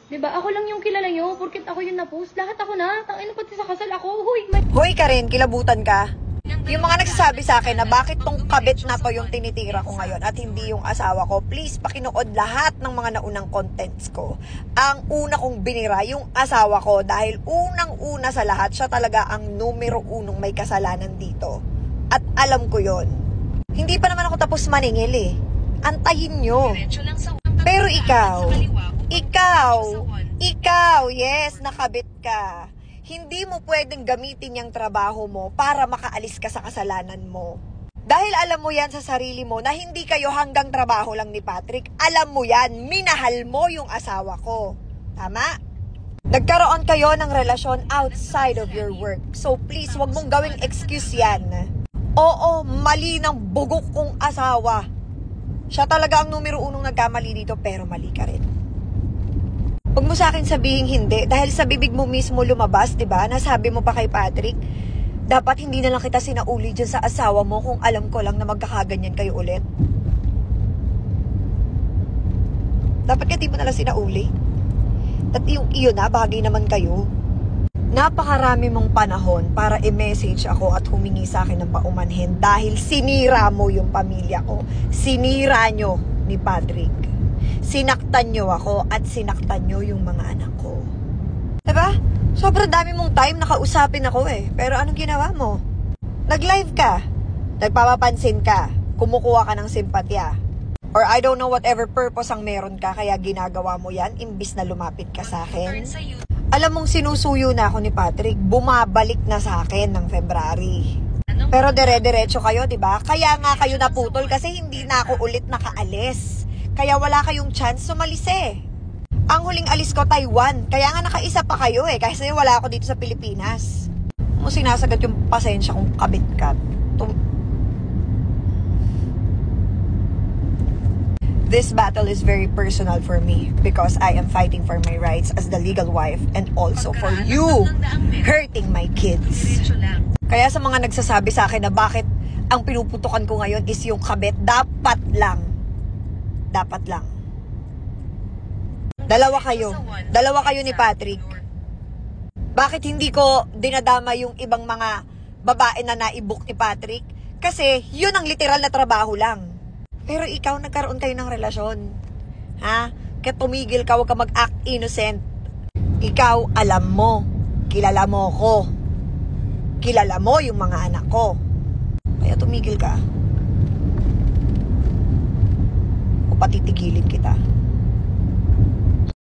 Diba? Ako lang yung kilala nyo. Porkit ako yung na-post. Lahat ako na. Tangina pati sa kasal ako. Hoy ka rin, kilabutan ka. Yung mga nagsasabi sa akin na bakit tong kabit na to yung tinitira ko ngayon at hindi yung asawa ko, please pakinood lahat ng mga naunang contents ko. Ang una kong binira yung asawa ko dahil unang-una sa lahat, siya talaga ang numero unong may kasalanan dito. At alam ko yon. Hindi pa naman ako tapos maningil eh. Antayin nyo. Pero ikaw, yes, nakabit ka. Hindi mo pwedeng gamitin yung trabaho mo para makaalis ka sa kasalanan mo. Dahil alam mo yan sa sarili mo na hindi kayo hanggang trabaho lang ni Patrick. Alam mo yan, minahal mo yung asawa ko. Tama? Nagkaroon kayo ng relasyon outside of your work. So please, wag mong gawing excuse yan. Oo, mali ng bugok kong asawa. Siya talaga ang numero unong nagkamali dito, pero mali ka rin. Huwag mo sa akin sabihin hindi, dahil sa bibig mo mismo lumabas, diba? Nasabi mo pa kay Patrick, dapat hindi na lang kita sinauli dyan sa asawa mo kung alam ko lang na magkakaganyan kayo ulit. Dapat ka di mo na lang sinauli. At yung iyo na, bagay naman kayo. Napakarami mong panahon para i-message ako at humingi sa akin ng paumanhin dahil sinira mo yung pamilya ko. Sinira nyo ni Patrick. Sinaktan nyo ako at sinaktan nyo yung mga anak ko. Diba? Sobrang dami mong time nakausapin ako eh. Pero anong ginawa mo? Nag-live ka. Nagpapapansin ka. Kumukuha ka ng simpatya. Or I don't know whatever purpose ang meron ka kaya ginagawa mo yan imbis na lumapit ka sa akin. Alam mong sinusuyo na ako ni Patrick. Bumabalik na sa akin ng February. Pero dire-diretso kayo, diba? Kaya nga kayo naputol kasi hindi na ako ulit nakaalis. Kaya wala kayong chance sumalis eh. Ang huling alis ko, Taiwan. Kaya nga nakaisa pa kayo eh. Kasi wala ako dito sa Pilipinas. Mo sinasagat yung pasensya kong kabit ka. This battle is very personal for me because I am fighting for my rights as the legal wife and also for you hurting my kids. Kaya sa mga nagsasabi sa akin na bakit ang pinuputukan ko ngayon is yung kabit, dapat lang. Dalawa kayo ni Patrick. Bakit hindi ko dinadama yung ibang mga babae na naibuk ni Patrick? Kasi yun ang literal na trabaho lang. Pero ikaw, nagkaroon kayo ng relasyon. Ha? Kaya tumigil ka, huwag ka mag-act innocent. Ikaw, alam mo. Kilala mo ko. Kilala mo yung mga anak ko. Kaya tumigil ka. O patitigilin kita.